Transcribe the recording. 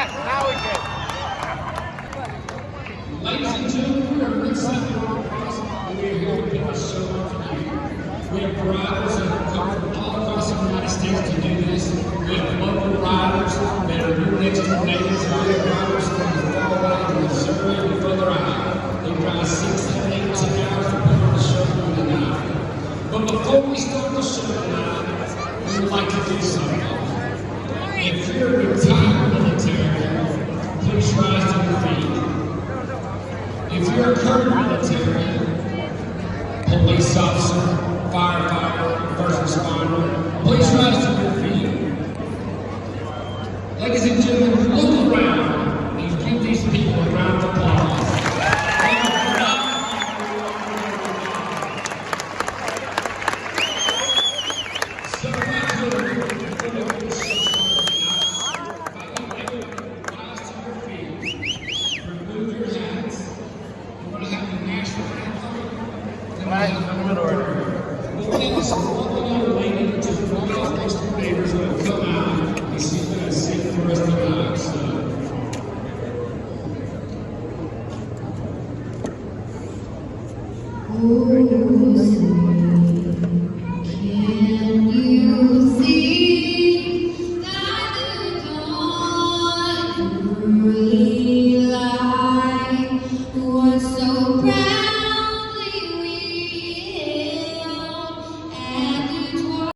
Yes, now we can. Ladies and gentlemen, we are excited and we are here to put this show on for you. We have riders that have come from all across the United States to do this. We have local riders that are here next to neighbors. We have riders from as far away as Missouri and further out. They drive 6, 7, 8, 10 hours to put on the show for you tonight. But before we start the show tonight, we would like to do something. If you're retired military, please rise to your feet. If you're a current military, police officer, firefighter, first responder, please rise to your feet. Ladies and gentlemen, look around and give these people a round of applause. Oh,